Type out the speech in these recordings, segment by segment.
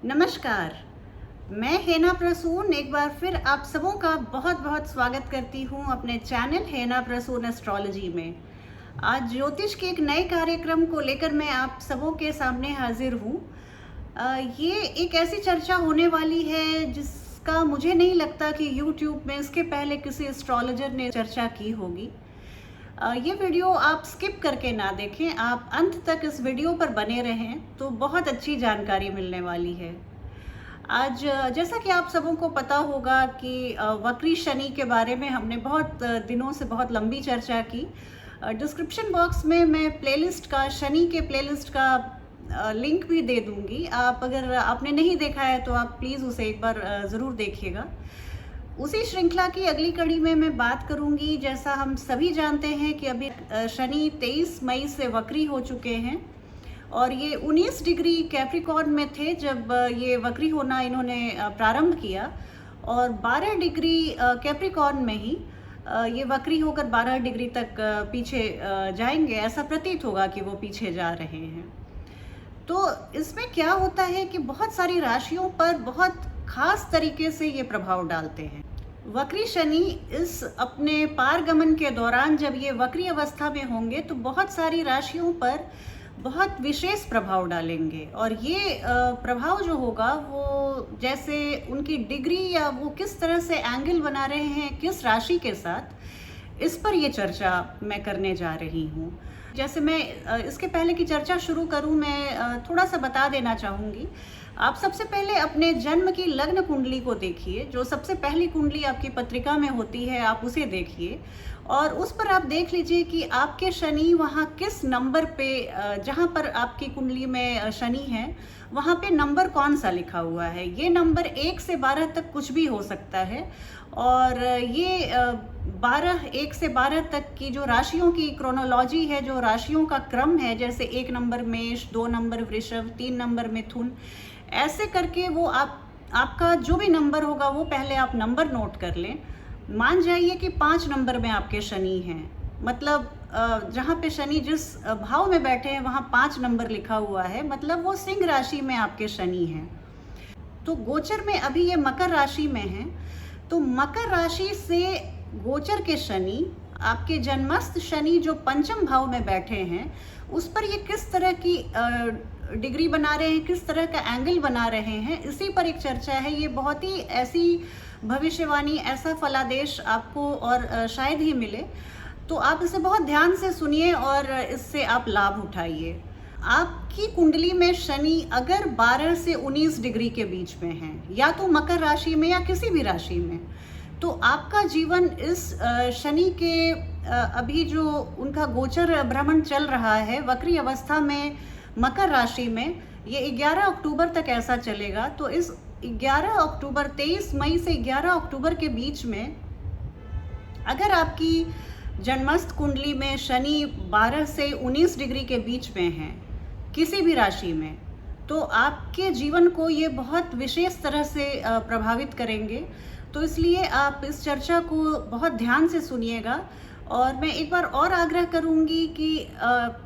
नमस्कार। मैं हेना प्रसून एक बार फिर आप सबों का बहुत बहुत स्वागत करती हूँ अपने चैनल हेना प्रसून एस्ट्रोलॉजी में। आज ज्योतिष के एक नए कार्यक्रम को लेकर मैं आप सबों के सामने हाजिर हूँ। ये एक ऐसी चर्चा होने वाली है जिसका मुझे नहीं लगता कि YouTube में इसके पहले किसी एस्ट्रोलॉजर ने चर्चा की होगी। ये वीडियो आप स्किप करके ना देखें, आप अंत तक इस वीडियो पर बने रहें तो बहुत अच्छी जानकारी मिलने वाली है। आज जैसा कि आप सबों को पता होगा कि वक्री शनि के बारे में हमने बहुत दिनों से बहुत लंबी चर्चा की। डिस्क्रिप्शन बॉक्स में मैं प्लेलिस्ट का शनि के प्लेलिस्ट का लिंक भी दे दूंगी। आप अगर आपने नहीं देखा है तो आप प्लीज़ उसे एक बार ज़रूर देखिएगा। उसी श्रृंखला की अगली कड़ी में मैं बात करूंगी। जैसा हम सभी जानते हैं कि अभी शनि 23 मई से वक्री हो चुके हैं और ये 19 डिग्री कैप्रिकॉर्न में थे जब ये वक्री होना इन्होंने प्रारंभ किया और 12 डिग्री कैप्रिकॉर्न में ही ये वक्री होकर 12 डिग्री तक पीछे जाएंगे। ऐसा प्रतीत होगा कि वो पीछे जा रहे हैं। तो इसमें क्या होता है कि बहुत सारी राशियों पर बहुत खास तरीके से ये प्रभाव डालते हैं। वक्री शनि इस अपने पारगमन के दौरान जब ये वक्री अवस्था में होंगे तो बहुत सारी राशियों पर बहुत विशेष प्रभाव डालेंगे और ये प्रभाव जो होगा वो जैसे उनकी डिग्री या वो किस तरह से एंगल बना रहे हैं किस राशि के साथ, इस पर ये चर्चा मैं करने जा रही हूँ। जैसे मैं इसके पहले की चर्चा शुरू करूँ, मैं थोड़ा सा बता देना चाहूँगी। आप सबसे पहले अपने जन्म की लग्न कुंडली को देखिए। जो सबसे पहली कुंडली आपकी पत्रिका में होती है आप उसे देखिए और उस पर आप देख लीजिए कि आपके शनि वहाँ किस नंबर पे, जहाँ पर आपकी कुंडली में शनि है वहाँ पे नंबर कौन सा लिखा हुआ है। ये नंबर 1 से 12 तक कुछ भी हो सकता है और ये 1 से 12 तक की जो राशियों की क्रोनोलॉजी है, जो राशियों का क्रम है, जैसे 1 नंबर मेष, 2 नंबर वृषभ, 3 नंबर मिथुन, ऐसे करके वो आपका जो भी नंबर होगा वो पहले आप नंबर नोट कर लें। मान जाइए कि 5 नंबर में आपके शनि हैं, मतलब जहाँ पे शनि जिस भाव में बैठे हैं वहाँ 5 नंबर लिखा हुआ है, मतलब वो सिंह राशि में आपके शनि हैं। तो गोचर में अभी ये मकर राशि में है, तो मकर राशि से गोचर के शनि, आपके जन्मस्थ शनि जो पंचम भाव में बैठे हैं, उस पर ये किस तरह की डिग्री बना रहे हैं, किस तरह का एंगल बना रहे हैं, इसी पर एक चर्चा है। ये बहुत ही ऐसी भविष्यवाणी, ऐसा फलादेश आपको और शायद ही मिले, तो आप इसे बहुत ध्यान से सुनिए और इससे आप लाभ उठाइए। आपकी कुंडली में शनि अगर 12 से 19 डिग्री के बीच में है, या तो मकर राशि में या किसी भी राशि में, तो आपका जीवन इस शनि के अभी जो उनका गोचर भ्रमण चल रहा है वक्री अवस्था में मकर राशि में, ये 11 अक्टूबर तक ऐसा चलेगा। तो इस 11 अक्टूबर 23 मई से 11 अक्टूबर के बीच में अगर आपकी जन्मस्थ कुंडली में शनि 12 से 19 डिग्री के बीच में है किसी भी राशि में, तो आपके जीवन को ये बहुत विशेष तरह से प्रभावित करेंगे। तो इसलिए आप इस चर्चा को बहुत ध्यान से सुनिएगा और मैं एक बार और आग्रह करूंगी कि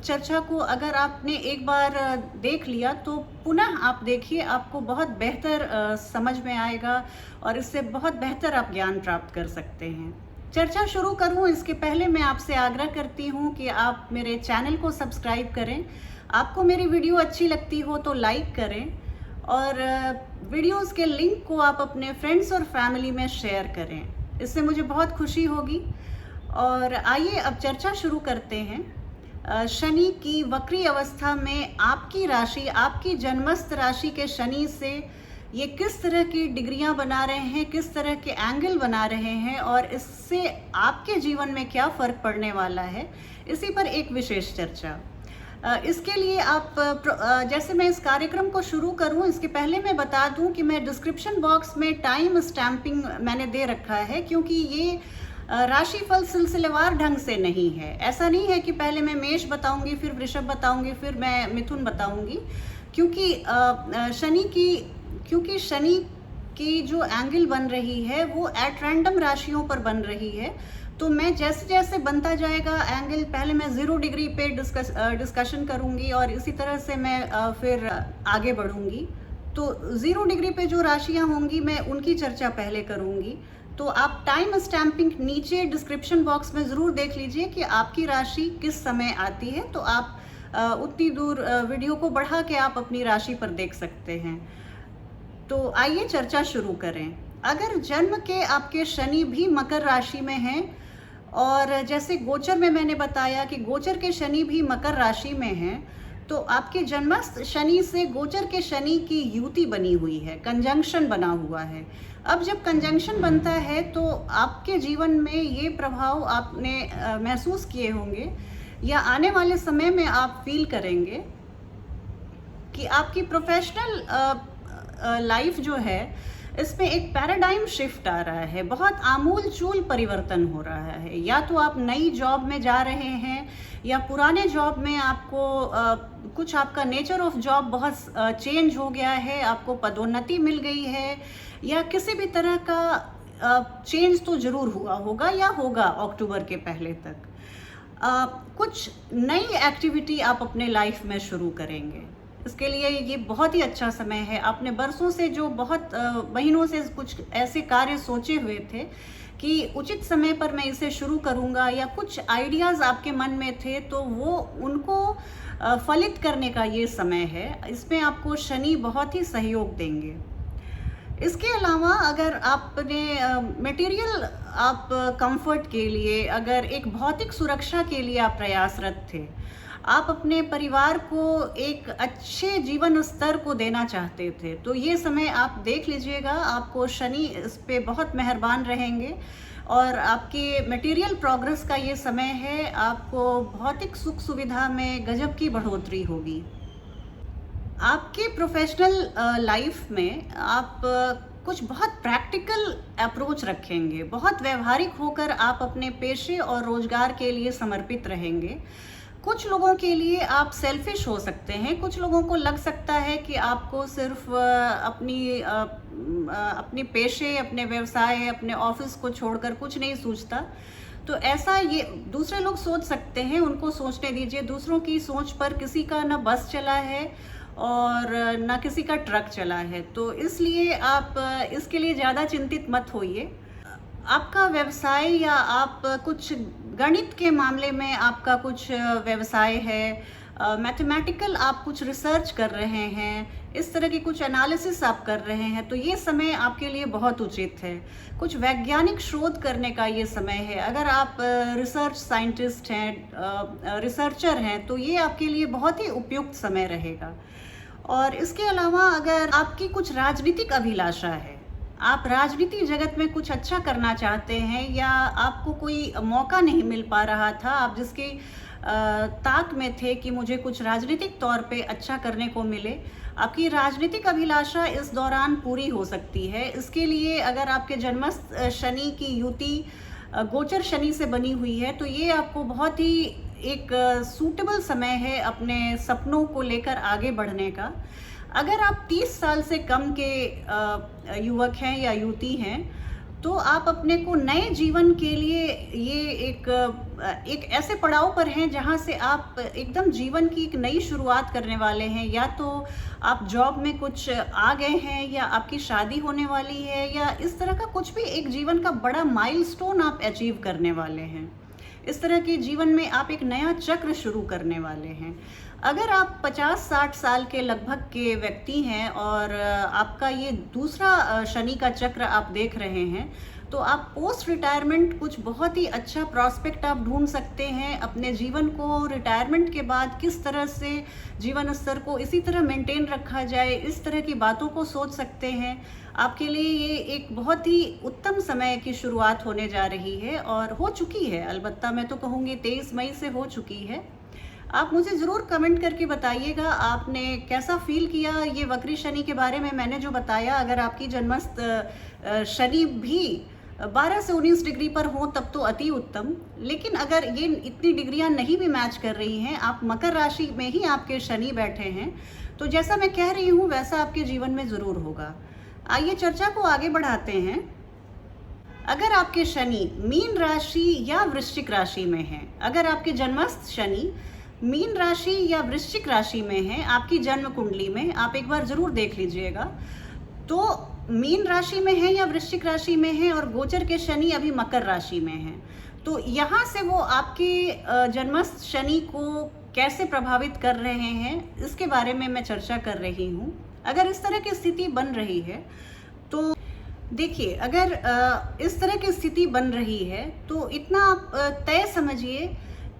चर्चा को अगर आपने एक बार देख लिया तो पुनः आप देखिए, आपको बहुत बेहतर समझ में आएगा और इससे बहुत बेहतर आप ज्ञान प्राप्त कर सकते हैं। चर्चा शुरू करूं इसके पहले मैं आपसे आग्रह करती हूं कि आप मेरे चैनल को सब्सक्राइब करें। आपको मेरी वीडियो अच्छी लगती हो तो लाइक करें और वीडियोस के लिंक को आप अपने फ्रेंड्स और फैमिली में शेयर करें, इससे मुझे बहुत खुशी होगी। और आइए अब चर्चा शुरू करते हैं। शनि की वक्री अवस्था में आपकी राशि, आपकी जन्मस्थ राशि के शनि से ये किस तरह की डिग्रियां बना रहे हैं, किस तरह के एंगल बना रहे हैं और इससे आपके जीवन में क्या फ़र्क पड़ने वाला है, इसी पर एक विशेष चर्चा। इसके लिए आप जैसे मैं इस कार्यक्रम को शुरू करूं इसके पहले मैं बता दूं कि मैं डिस्क्रिप्शन बॉक्स में टाइम स्टैंपिंग मैंने दे रखा है, क्योंकि ये राशिफल सिलसिलेवार ढंग से नहीं है। ऐसा नहीं है कि पहले मैं मेष बताऊंगी, फिर वृषभ बताऊंगी, फिर मैं मिथुन बताऊंगी, क्योंकि शनि की जो एंगल बन रही है वो एट रैंडम राशियों पर बन रही है। तो मैं जैसे जैसे बनता जाएगा एंगल, पहले मैं 0 डिग्री पे डिस्कशन करूंगी और इसी तरह से मैं फिर आगे बढ़ूंगी। तो 0 डिग्री पे जो राशियां होंगी मैं उनकी चर्चा पहले करूंगी। तो आप टाइम स्टैम्पिंग नीचे डिस्क्रिप्शन बॉक्स में ज़रूर देख लीजिए कि आपकी राशि किस समय आती है, तो आप उतनी दूर वीडियो को बढ़ा के आप अपनी राशि पर देख सकते हैं। तो आइए चर्चा शुरू करें। अगर जन्म के आपके शनि भी मकर राशि में हैं, और जैसे गोचर में मैंने बताया कि गोचर के शनि भी मकर राशि में हैं, तो आपके जन्मस्थ शनि से गोचर के शनि की युति बनी हुई है, कंजंक्शन बना हुआ है। अब जब कंजंक्शन बनता है तो आपके जीवन में ये प्रभाव आपने महसूस किए होंगे या आने वाले समय में आप फील करेंगे कि आपकी प्रोफेशनल लाइफ जो है इसमें एक पैराडाइम शिफ्ट आ रहा है, बहुत आमूल चूल परिवर्तन हो रहा है। या तो आप नई जॉब में जा रहे हैं या पुराने जॉब में आपको कुछ आपका नेचर ऑफ जॉब बहुत चेंज हो गया है, आपको पदोन्नति मिल गई है, या किसी भी तरह का चेंज तो ज़रूर हुआ होगा या होगा अक्टूबर के पहले तक। कुछ नई एक्टिविटी आप अपने लाइफ में शुरू करेंगे। इसके लिए ये बहुत ही अच्छा समय है। आपने बरसों से जो बहुत महीनों से कुछ ऐसे कार्य सोचे हुए थे कि उचित समय पर मैं इसे शुरू करूंगा, या कुछ आइडियाज़ आपके मन में थे तो वो उनको फलित करने का ये समय है। इसमें आपको शनि बहुत ही सहयोग देंगे। इसके अलावा अगर आपने मटेरियल आप कंफर्ट के लिए, अगर एक भौतिक सुरक्षा के लिए आप प्रयासरत थे, आप अपने परिवार को एक अच्छे जीवन स्तर को देना चाहते थे, तो ये समय आप देख लीजिएगा, आपको शनि इस पे बहुत मेहरबान रहेंगे और आपके मटेरियल प्रोग्रेस का ये समय है। आपको भौतिक सुख सुविधा में गजब की बढ़ोतरी होगी। आपके प्रोफेशनल लाइफ में आप कुछ बहुत प्रैक्टिकल अप्रोच रखेंगे, बहुत व्यवहारिक होकर आप अपने पेशे और रोजगार के लिए समर्पित रहेंगे। कुछ लोगों के लिए आप सेल्फिश हो सकते हैं, कुछ लोगों को लग सकता है कि आपको सिर्फ अपनी पेशे, अपने व्यवसाय, अपने ऑफिस को छोड़कर कुछ नहीं सूझता। तो ऐसा ये दूसरे लोग सोच सकते हैं, उनको सोचने दीजिए। दूसरों की सोच पर किसी का ना बस चला है और ना किसी का ट्रक चला है, तो इसलिए आप इसके लिए ज़्यादा चिंतित मत होइए। आपका व्यवसाय या आप कुछ गणित के मामले में आपका कुछ व्यवसाय है, मैथमेटिकल आप कुछ रिसर्च कर रहे हैं, इस तरह की कुछ एनालिसिस आप कर रहे हैं, तो ये समय आपके लिए बहुत उचित है। कुछ वैज्ञानिक शोध करने का ये समय है। अगर आप रिसर्च साइंटिस्ट हैं, रिसर्चर हैं, तो ये आपके लिए बहुत ही उपयुक्त समय रहेगा। और इसके अलावा अगर आपकी कुछ राजनीतिक अभिलाषा है, आप राजनीति जगत में कुछ अच्छा करना चाहते हैं, या आपको कोई मौका नहीं मिल पा रहा था, आप जिसकी ताक में थे कि मुझे कुछ राजनीतिक तौर पे अच्छा करने को मिले, आपकी राजनीतिक अभिलाषा इस दौरान पूरी हो सकती है। इसके लिए अगर आपके जन्मस्थ शनि की युति गोचर शनि से बनी हुई है, तो ये आपको बहुत ही एक सूटेबल समय है अपने सपनों को लेकर आगे बढ़ने का। अगर आप 30 साल से कम के युवक हैं या युवती हैं, तो आप अपने को नए जीवन के लिए ये एक ऐसे पड़ाव पर हैं जहां से आप एकदम जीवन की एक नई शुरुआत करने वाले हैं। या तो आप जॉब में कुछ आ गए हैं, या आपकी शादी होने वाली है, या इस तरह का कुछ भी एक जीवन का बड़ा माइलस्टोन आप अचीव करने वाले हैं। इस तरह के जीवन में आप एक नया चक्र शुरू करने वाले हैं। अगर आप 50-60 साल के लगभग के व्यक्ति हैं और आपका ये दूसरा शनि का चक्र आप देख रहे हैं, तो आप पोस्ट रिटायरमेंट कुछ बहुत ही अच्छा प्रॉस्पेक्ट आप ढूंढ सकते हैं। अपने जीवन को रिटायरमेंट के बाद किस तरह से जीवन स्तर को इसी तरह मेंटेन रखा जाए, इस तरह की बातों को सोच सकते हैं। आपके लिए ये एक बहुत ही उत्तम समय की शुरुआत होने जा रही है, और हो चुकी है। अलबत्ता मैं तो कहूँगी 23 मई से हो चुकी है। आप मुझे ज़रूर कमेंट करके बताइएगा आपने कैसा फील किया ये वक्री शनि के बारे में मैंने जो बताया। अगर आपकी जन्मस्थ शनि भी 12 से 19 डिग्री पर हो तब तो अति उत्तम, लेकिन अगर ये इतनी डिग्रियां नहीं भी मैच कर रही हैं, आप मकर राशि में ही आपके शनि बैठे हैं, तो जैसा मैं कह रही हूँ वैसा आपके जीवन में ज़रूर होगा। आइए चर्चा को आगे बढ़ाते हैं। अगर आपके शनि मीन राशि या वृश्चिक राशि में हैं, अगर आपके जन्मस्थ शनि मीन राशि या वृश्चिक राशि में है आपकी जन्म कुंडली में, आप एक बार जरूर देख लीजिएगा। तो मीन राशि में है या वृश्चिक राशि में है और गोचर के शनि अभी मकर राशि में है, तो यहाँ से वो आपके जन्मस्थ शनि को कैसे प्रभावित कर रहे हैं इसके बारे में मैं चर्चा कर रही हूँ। अगर इस तरह की स्थिति बन रही है तो देखिए, अगर इस तरह की स्थिति बन रही है तो इतना आप तय समझिए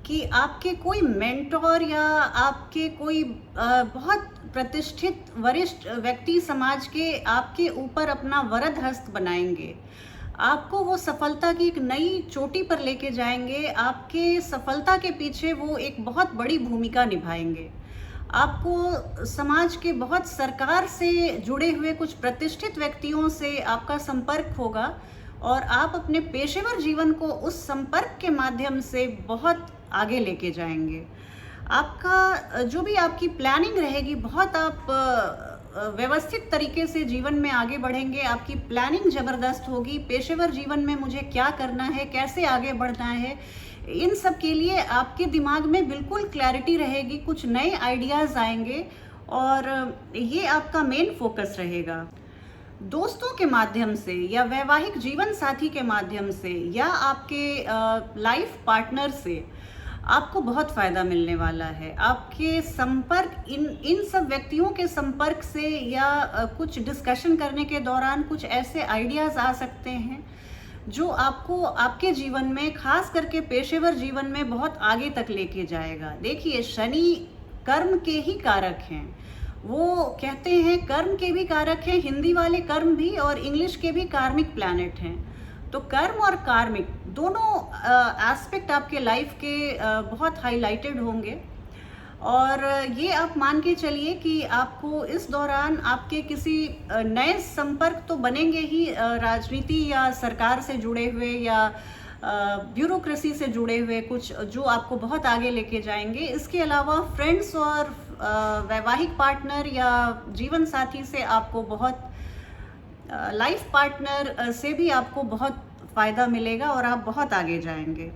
कि आपके कोई मेंटोर या आपके कोई बहुत प्रतिष्ठित वरिष्ठ व्यक्ति समाज के आपके ऊपर अपना वरद हस्त बनाएंगे, आपको वो सफलता की एक नई चोटी पर लेके जाएंगे, आपके सफलता के पीछे वो एक बहुत बड़ी भूमिका निभाएंगे। आपको समाज के बहुत सरकार से जुड़े हुए कुछ प्रतिष्ठित व्यक्तियों से आपका संपर्क होगा और आप अपने पेशेवर जीवन को उस संपर्क के माध्यम से बहुत आगे लेके जाएंगे। आपका जो भी आपकी प्लानिंग रहेगी, बहुत आप व्यवस्थित तरीके से जीवन में आगे बढ़ेंगे। आपकी प्लानिंग ज़बरदस्त होगी। पेशेवर जीवन में मुझे क्या करना है, कैसे आगे बढ़ना है, इन सब के लिए आपके दिमाग में बिल्कुल क्लैरिटी रहेगी, कुछ नए आइडियाज़ आएंगे और ये आपका मेन फोकस रहेगा। दोस्तों के माध्यम से या वैवाहिक जीवन साथी के माध्यम से या आपके लाइफ पार्टनर से आपको बहुत फ़ायदा मिलने वाला है। आपके संपर्क इन सब व्यक्तियों के संपर्क से या कुछ डिस्कशन करने के दौरान कुछ ऐसे आइडियाज़ आ सकते हैं जो आपको आपके जीवन में, खास करके पेशेवर जीवन में, बहुत आगे तक लेके जाएगा। देखिए, शनि कर्म के ही कारक हैं। वो कहते हैं कर्म के भी कारक हैं, हिंदी वाले कर्म भी और इंग्लिश के भी कार्मिक प्लैनेट हैं। तो कर्म और कार्मिक दोनों एस्पेक्ट आपके लाइफ के बहुत हाईलाइटेड होंगे और ये आप मान के चलिए कि आपको इस दौरान आपके किसी नए संपर्क तो बनेंगे ही, राजनीति या सरकार से जुड़े हुए या ब्यूरोक्रेसी से जुड़े हुए कुछ, जो आपको बहुत आगे लेके जाएंगे। इसके अलावा फ्रेंड्स और वैवाहिक पार्टनर या जीवन साथी से आपको बहुत, लाइफ पार्टनर से भी आपको बहुत फ़ायदा मिलेगा और आप बहुत आगे जाएंगे।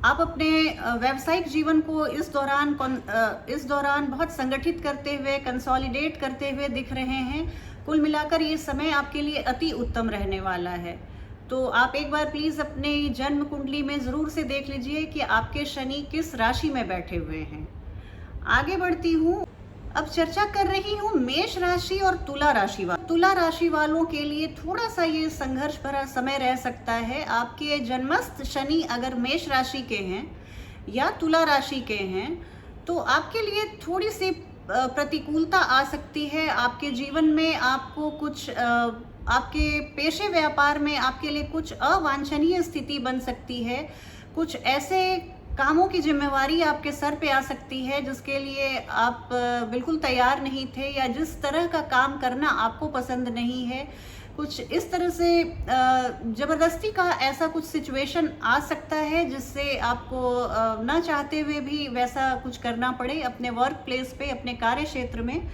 आप अपने व्यावसायिक जीवन को इस दौरान बहुत संगठित करते हुए, कंसोलिडेट करते हुए दिख रहे हैं। कुल मिलाकर ये समय आपके लिए अति उत्तम रहने वाला है। तो आप एक बार प्लीज़ अपने जन्म कुंडली में ज़रूर से देख लीजिए कि आपके शनि किस राशि में बैठे हुए हैं। आगे बढ़ती हूँ। अब चर्चा कर रही हूँ मेष राशि और तुला राशि वालों के लिए थोड़ा सा ये संघर्ष भरा समय रह सकता है। आपके जन्मस्थ शनि अगर मेष राशि के हैं या तुला राशि के हैं तो आपके लिए थोड़ी सी प्रतिकूलता आ सकती है। आपके जीवन में आपको कुछ आपके पेशे व्यापार में आपके लिए कुछ अवांछनीय स्थिति बन सकती है। कुछ ऐसे कामों की जिम्मेवारी आपके सर पे आ सकती है जिसके लिए आप बिल्कुल तैयार नहीं थे या जिस तरह का काम करना आपको पसंद नहीं है। कुछ इस तरह से ज़बरदस्ती का ऐसा कुछ सिचुएशन आ सकता है जिससे आपको ना चाहते हुए भी वैसा कुछ करना पड़े अपने वर्क प्लेस पे, अपने कार्य क्षेत्र में।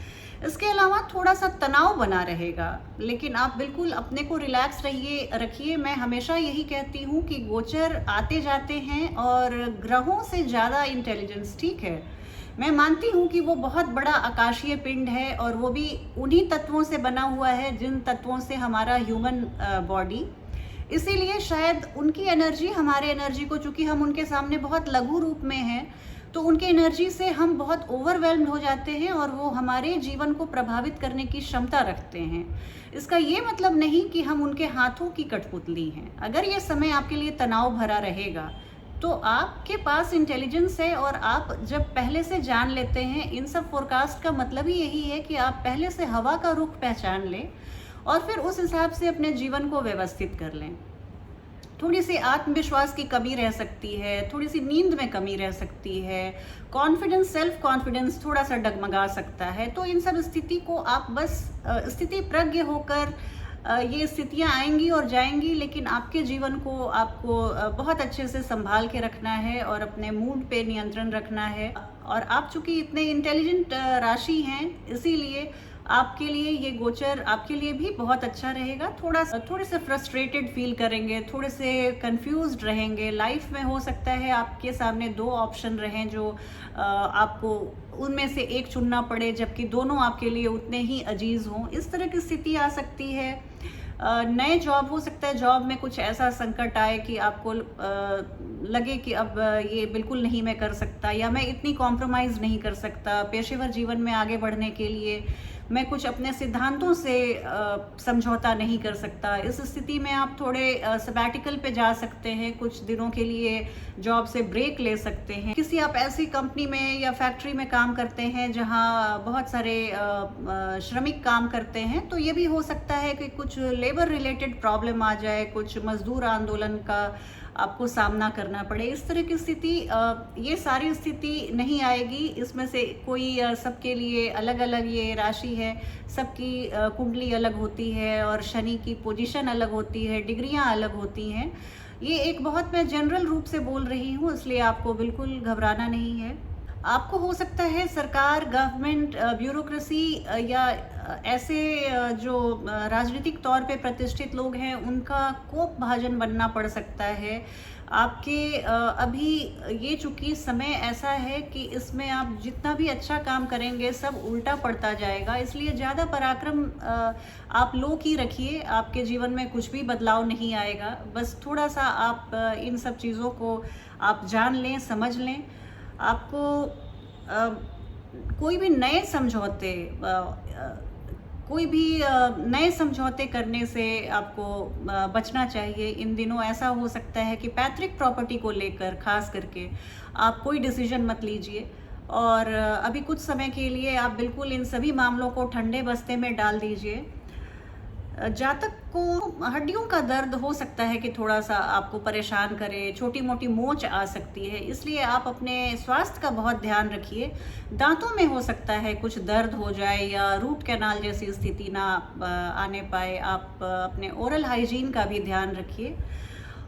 इसके अलावा थोड़ा सा तनाव बना रहेगा, लेकिन आप बिल्कुल अपने को रिलैक्स रखिए। मैं हमेशा यही कहती हूँ कि गोचर आते जाते हैं और ग्रहों से ज़्यादा इंटेलिजेंस, ठीक है, मैं मानती हूँ कि वो बहुत बड़ा आकाशीय पिंड है और वो भी उन्हीं तत्वों से बना हुआ है जिन तत्वों से हमारा ह्यूमन बॉडी। इसीलिए शायद उनकी एनर्जी हमारे एनर्जी को, चूँकि हम उनके सामने बहुत लघु रूप में हैं, तो उनके एनर्जी से हम बहुत ओवरवेल्म्ड हो जाते हैं और वो हमारे जीवन को प्रभावित करने की क्षमता रखते हैं। इसका ये मतलब नहीं कि हम उनके हाथों की कठपुतली हैं। अगर ये समय आपके लिए तनाव भरा रहेगा तो आपके पास इंटेलिजेंस है और आप जब पहले से जान लेते हैं, इन सब फोरकास्ट का मतलब ही यही है कि आप पहले से हवा का रुख पहचान लें और फिर उस हिसाब से अपने जीवन को व्यवस्थित कर लें। थोड़ी सी आत्मविश्वास की कमी रह सकती है, थोड़ी सी नींद में कमी रह सकती है, कॉन्फिडेंस, सेल्फ कॉन्फिडेंस थोड़ा सा डगमगा सकता है। तो इन सब स्थिति को आप बस स्थिति प्रज्ञ होकर, ये स्थितियां आएंगी और जाएंगी, लेकिन आपके जीवन को आपको बहुत अच्छे से संभाल के रखना है और अपने मूड पे नियंत्रण रखना है। और आप चूंकि इतने इंटेलिजेंट राशि हैं, इसीलिए आपके लिए ये गोचर आपके लिए भी बहुत अच्छा रहेगा। थोड़े से फ्रस्ट्रेटेड फील करेंगे, थोड़े से कंफ्यूज्ड रहेंगे। लाइफ में हो सकता है आपके सामने दो ऑप्शन रहें जो आपको उनमें से एक चुनना पड़े, जबकि दोनों आपके लिए उतने ही अजीज हों। इस तरह की स्थिति आ सकती है। नए जॉब हो सकता है, जॉब में कुछ ऐसा संकट आए कि आपको लगे कि अब ये बिल्कुल नहीं मैं कर सकता, या मैं इतनी कॉम्प्रोमाइज़ नहीं कर सकता। पेशेवर जीवन में आगे बढ़ने के लिए मैं कुछ अपने सिद्धांतों से समझौता नहीं कर सकता। इस स्थिति में आप थोड़े सबैटिकल पे जा सकते हैं, कुछ दिनों के लिए जॉब से ब्रेक ले सकते हैं। किसी आप ऐसी कंपनी में या फैक्ट्री में काम करते हैं जहां बहुत सारे श्रमिक काम करते हैं, तो ये भी हो सकता है कि कुछ लेबर रिलेटेड प्रॉब्लम आ जाए, कुछ मजदूर आंदोलन का आपको सामना करना पड़े। इस तरह की स्थिति, ये सारी स्थिति नहीं आएगी। इसमें से कोई सबके लिए अलग अलग ये राशि है, सबकी कुंडली अलग होती है और शनि की पोजीशन अलग होती है, डिग्रियां अलग होती हैं। ये एक बहुत मैं जनरल रूप से बोल रही हूँ, इसलिए आपको बिल्कुल घबराना नहीं है। आपको हो सकता है सरकार, गवर्नमेंट, ब्यूरोक्रेसी या ऐसे जो राजनीतिक तौर पे प्रतिष्ठित लोग हैं उनका कोप भाजन बनना पड़ सकता है। आपके अभी ये चूंकि समय ऐसा है कि इसमें आप जितना भी अच्छा काम करेंगे सब उल्टा पड़ता जाएगा, इसलिए ज़्यादा पराक्रम आप लो की रखिए। आपके जीवन में कुछ भी बदलाव नहीं आएगा। बस थोड़ा सा आप इन सब चीज़ों को आप जान लें, समझ लें। आपको कोई भी नए समझौते नए समझौते करने से आपको बचना चाहिए। इन दिनों ऐसा हो सकता है कि पैतृक प्रॉपर्टी को लेकर खास करके आप कोई डिसीजन मत लीजिए, और अभी कुछ समय के लिए आप बिल्कुल इन सभी मामलों को ठंडे बस्ते में डाल दीजिए। जातक को हड्डियों का दर्द हो सकता है कि थोड़ा सा आपको परेशान करे, छोटी मोटी मोच आ सकती है, इसलिए आप अपने स्वास्थ्य का बहुत ध्यान रखिए। दांतों में हो सकता है कुछ दर्द हो जाए या रूट कैनाल जैसी स्थिति ना आने पाए। आप अपने ओरल हाइजीन का भी ध्यान रखिए,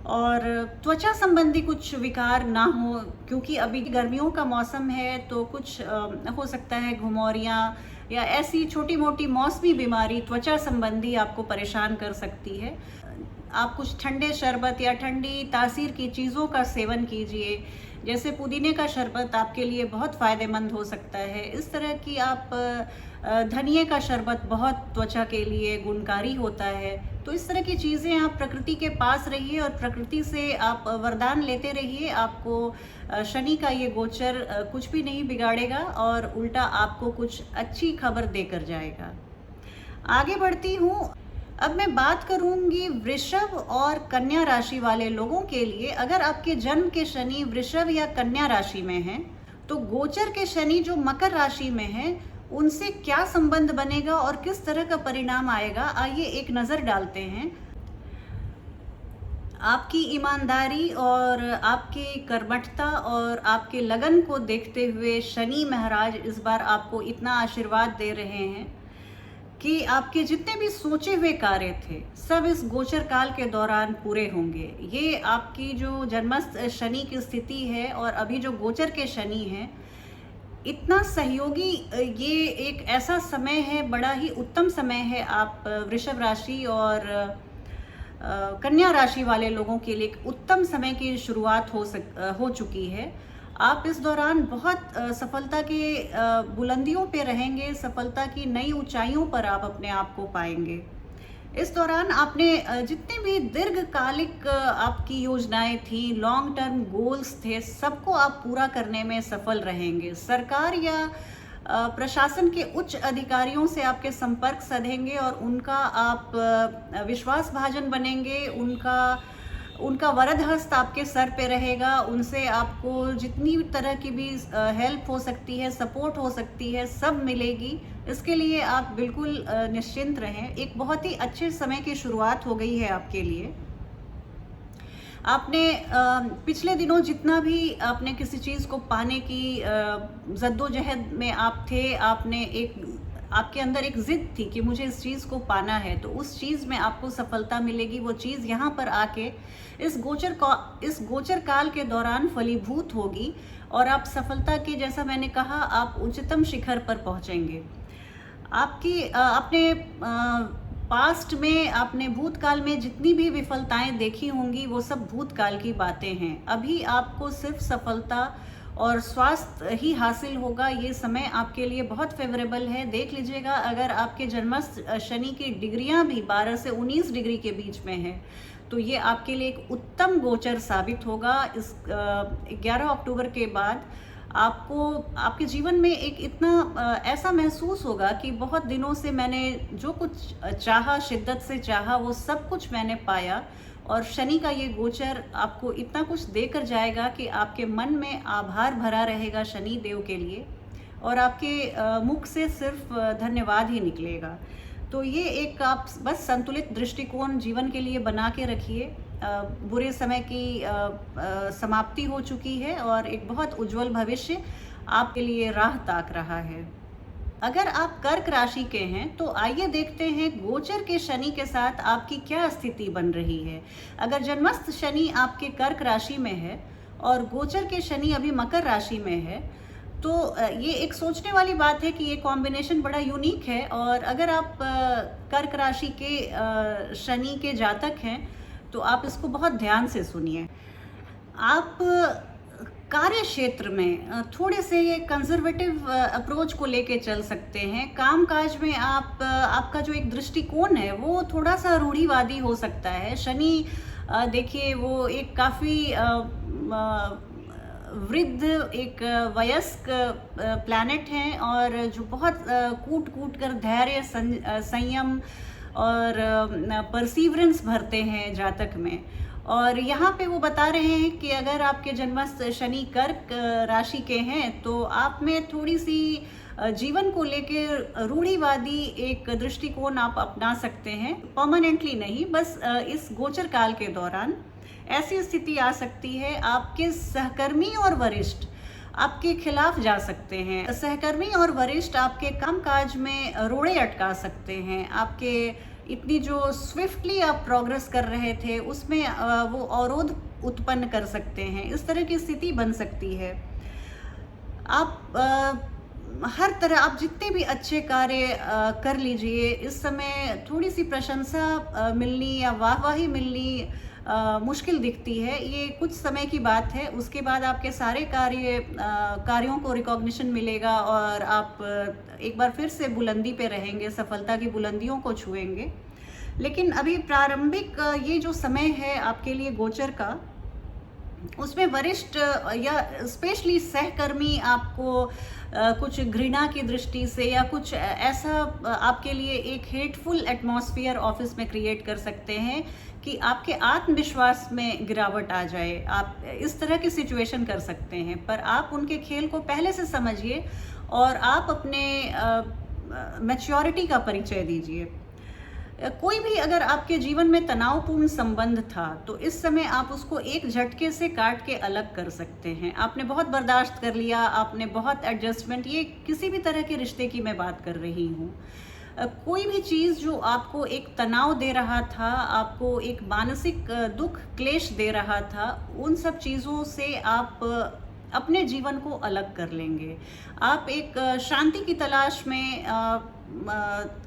और त्वचा संबंधी कुछ विकार ना हो, क्योंकि अभी गर्मियों का मौसम है तो कुछ हो सकता है घुमौरियाँ या ऐसी छोटी मोटी मौसमी बीमारी त्वचा संबंधी आपको परेशान कर सकती है। आप कुछ ठंडे शरबत या ठंडी तासीर की चीज़ों का सेवन कीजिए, जैसे पुदीने का शरबत आपके लिए बहुत फ़ायदेमंद हो सकता है। इस तरह की आप धनिए का शरबत बहुत त्वचा के लिए गुणकारी होता है। तो इस तरह की चीज़ें आप प्रकृति के पास रहिए और प्रकृति से आप वरदान लेते रहिए। आपको शनि का ये गोचर कुछ भी नहीं बिगाड़ेगा और उल्टा आपको कुछ अच्छी खबर देकर जाएगा। आगे बढ़ती हूँ। अब मैं बात करूंगी वृषभ और कन्या राशि वाले लोगों के लिए। अगर आपके जन्म के शनि वृषभ या कन्या राशि में हैं, तो गोचर के शनि जो मकर राशि में हैं, उनसे क्या संबंध बनेगा और किस तरह का परिणाम आएगा, आइए एक नज़र डालते हैं। आपकी ईमानदारी और आपकी कर्मठता और आपके लगन को देखते हुए शनि महाराज इस बार आपको इतना आशीर्वाद दे रहे हैं कि आपके जितने भी सोचे हुए कार्य थे सब इस गोचर काल के दौरान पूरे होंगे। ये आपकी जो जन्मस्थ शनि की स्थिति है और अभी जो गोचर के शनि हैं, इतना सहयोगी ये एक ऐसा समय है, बड़ा ही उत्तम समय है। आप वृषभ राशि और कन्या राशि वाले लोगों के लिए एक उत्तम समय की शुरुआत हो चुकी है। आप इस दौरान बहुत सफलता के बुलंदियों पे रहेंगे, सफलता की नई ऊंचाइयों पर आप अपने आप को पाएंगे। इस दौरान आपने जितने भी दीर्घकालिक आपकी योजनाएं थी, लॉन्ग टर्म गोल्स थे, सबको आप पूरा करने में सफल रहेंगे। सरकार या प्रशासन के उच्च अधिकारियों से आपके संपर्क साधेंगे और उनका आप विश्वासभाजन बनेंगे। उनका वरद हस्त आपके सर पे रहेगा। उनसे आपको जितनी तरह की भी हेल्प हो सकती है, सपोर्ट हो सकती है, सब मिलेगी। इसके लिए आप बिल्कुल निश्चिंत रहें। एक बहुत ही अच्छे समय की शुरुआत हो गई है आपके लिए। आपने पिछले दिनों जितना भी आपने किसी चीज़ को पाने की जद्दोजहद में आप थे, आपके अंदर एक जिद थी कि मुझे इस चीज़ को पाना है, तो उस चीज़ में आपको सफलता मिलेगी। वो चीज़ यहाँ पर आके इस गोचर काल के दौरान फलीभूत होगी और आप सफलता की, जैसा मैंने कहा, आप उच्चतम शिखर पर पहुँचेंगे। अपने पास्ट में, आपने भूतकाल में जितनी भी विफलताएं देखी होंगी वो सब भूतकाल की बातें हैं। अभी आपको सिर्फ सफलता और स्वास्थ्य ही हासिल होगा। ये समय आपके लिए बहुत फेवरेबल है। देख लीजिएगा, अगर आपके जन्मस्थ शनि की डिग्रियां भी 12 से 19 डिग्री के बीच में है तो ये आपके लिए एक उत्तम गोचर साबित होगा। इस 11 अक्टूबर के बाद आपको आपके जीवन में एक इतना ऐसा महसूस होगा कि बहुत दिनों से मैंने जो कुछ चाहा, शिद्दत से चाहा, वो सब कुछ मैंने पाया। और शनि का ये गोचर आपको इतना कुछ देकर जाएगा कि आपके मन में आभार भरा रहेगा शनि देव के लिए, और आपके मुख से सिर्फ धन्यवाद ही निकलेगा। तो ये एक आप बस संतुलित दृष्टिकोण जीवन के लिए बना के रखिए। बुरे समय की समाप्ति हो चुकी है और एक बहुत उज्जवल भविष्य आपके लिए राह ताक रहा है। अगर आप कर्क राशि के हैं तो आइए देखते हैं गोचर के शनि के साथ आपकी क्या स्थिति बन रही है। अगर जन्मस्थ शनि आपके कर्क राशि में है और गोचर के शनि अभी मकर राशि में है तो ये एक सोचने वाली बात है कि ये कॉम्बिनेशन बड़ा यूनिक है। और अगर आप कर्क राशि के शनि के जातक हैं तो आप इसको बहुत ध्यान से सुनिए। आप कार्य क्षेत्र में थोड़े से ये कंजर्वेटिव अप्रोच को लेके चल सकते हैं। कामकाज में आपका जो एक दृष्टिकोण है वो थोड़ा सा रूढ़िवादी हो सकता है। शनि देखिए वो एक काफ़ी वृद्ध, एक वयस्क प्लैनेट हैं और जो बहुत कूट कूट कर धैर्य, संयम और परसीवरेंस भरते हैं जातक में। और यहाँ पे वो बता रहे हैं कि अगर आपके जन्मस्थ शनि कर्क राशि के हैं तो आप में थोड़ी सी जीवन को लेके रूढ़िवादी एक दृष्टिकोण आप अपना सकते हैं। परमानेंटली नहीं, बस इस गोचर काल के दौरान ऐसी स्थिति आ सकती है। आपके सहकर्मी और वरिष्ठ आपके खिलाफ जा सकते हैं। सहकर्मी और वरिष्ठ आपके कामकाज में रोड़े अटका सकते हैं। आपके इतनी जो स्विफ्टली आप प्रोग्रेस कर रहे थे उसमें वो अवरोध उत्पन्न कर सकते हैं। इस तरह की स्थिति बन सकती है। आप हर तरह, आप जितने भी अच्छे कार्य कर लीजिए, इस समय थोड़ी सी प्रशंसा मिलनी या वाहवाही मिलनी मुश्किल दिखती है। ये कुछ समय की बात है, उसके बाद आपके सारे कार्यों को रिकॉग्निशन मिलेगा और आप एक बार फिर से बुलंदी पे रहेंगे, सफलता की बुलंदियों को छुएंगे। लेकिन अभी प्रारंभिक ये जो समय है आपके लिए गोचर का, उसमें वरिष्ठ या स्पेशली सहकर्मी आपको कुछ घृणा की दृष्टि से या कुछ ऐसा आपके लिए एक हेटफुल एटमॉस्फेयर ऑफिस में क्रिएट कर सकते हैं कि आपके आत्मविश्वास में गिरावट आ जाए। आप इस तरह की सिचुएशन कर सकते हैं, पर आप उनके खेल को पहले से समझिए और आप अपने मैच्योरिटी का परिचय दीजिए। कोई भी अगर आपके जीवन में तनावपूर्ण संबंध था तो इस समय आप उसको एक झटके से काट के अलग कर सकते हैं। आपने बहुत बर्दाश्त कर लिया, आपने बहुत एडजस्टमेंट, ये किसी भी तरह के रिश्ते की मैं बात कर रही हूँ। कोई भी चीज़ जो आपको एक तनाव दे रहा था, आपको एक मानसिक दुख क्लेश दे रहा था, उन सब चीज़ों से आप अपने जीवन को अलग कर लेंगे। आप एक शांति की तलाश में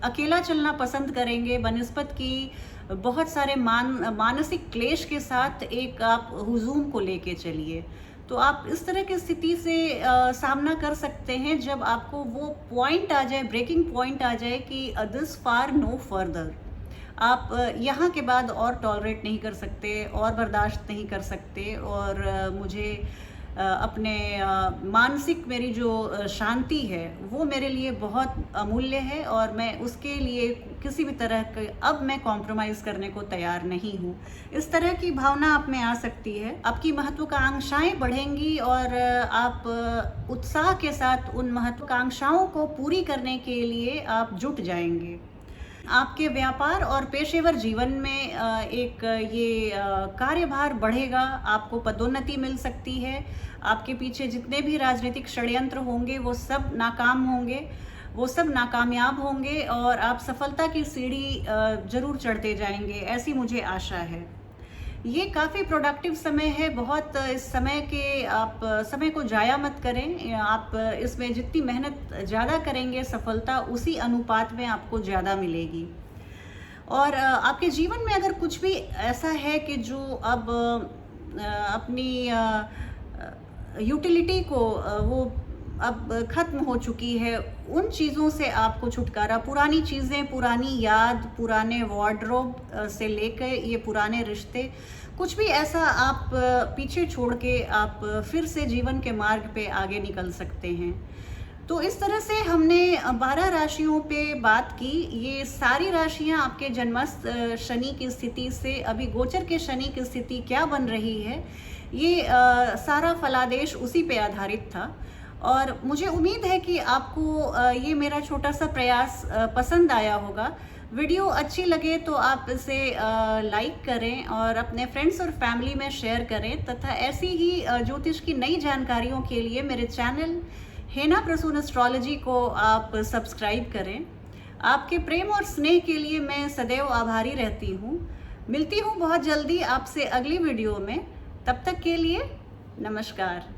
अकेला चलना पसंद करेंगे बनिस्बत की बहुत सारे मानसिक क्लेश के साथ एक आप हुजूम को लेके चलिए। तो आप इस तरह की स्थिति से सामना कर सकते हैं जब आपको वो पॉइंट आ जाए, ब्रेकिंग पॉइंट आ जाए कि दिस फार नो फर्दर। आप यहाँ के बाद और टॉलरेट नहीं कर सकते और बर्दाश्त नहीं कर सकते, और मुझे अपने मानसिक मेरी जो शांति है वो मेरे लिए बहुत अमूल्य है और मैं उसके लिए किसी भी तरह के अब मैं कॉम्प्रोमाइज़ करने को तैयार नहीं हूँ। इस तरह की भावना आप में आ सकती है। आपकी महत्वाकांक्षाएं बढ़ेंगी और आप उत्साह के साथ उन महत्वाकांक्षाओं को पूरी करने के लिए आप जुट जाएंगे। आपके व्यापार और पेशेवर जीवन में एक ये कार्यभार बढ़ेगा, आपको पदोन्नति मिल सकती है। आपके पीछे जितने भी राजनीतिक षड्यंत्र होंगे वो सब नाकाम होंगे, वो सब नाकामयाब होंगे और आप सफलता की सीढ़ी जरूर चढ़ते जाएंगे, ऐसी मुझे आशा है। ये काफ़ी प्रोडक्टिव समय है। बहुत इस समय के आप समय को ज़ाया मत करें। आप इसमें जितनी मेहनत ज़्यादा करेंगे, सफलता उसी अनुपात में आपको ज़्यादा मिलेगी। और आपके जीवन में अगर कुछ भी ऐसा है कि जो अब अपनी यूटिलिटी को वो अब ख़त्म हो चुकी है, उन चीज़ों से आपको छुटकारा, पुरानी चीज़ें, पुरानी याद, पुराने वार्डरोब से लेकर ये पुराने रिश्ते, कुछ भी ऐसा आप पीछे छोड़ के आप फिर से जीवन के मार्ग पे आगे निकल सकते हैं। तो इस तरह से हमने 12 राशियों पे बात की। ये सारी राशियां आपके जन्मस्थ शनि की स्थिति से, अभी गोचर के शनि की स्थिति क्या बन रही है, ये सारा फलादेश उसी पे आधारित था। और मुझे उम्मीद है कि आपको ये मेरा छोटा सा प्रयास पसंद आया होगा। वीडियो अच्छी लगे तो आप इसे लाइक करें और अपने फ्रेंड्स और फैमिली में शेयर करें, तथा ऐसी ही ज्योतिष की नई जानकारियों के लिए मेरे चैनल हेना प्रसून एस्ट्रोलॉजी को आप सब्सक्राइब करें। आपके प्रेम और स्नेह के लिए मैं सदैव आभारी रहती हूँ। मिलती हूँ बहुत जल्दी आपसे अगली वीडियो में। तब तक के लिए नमस्कार।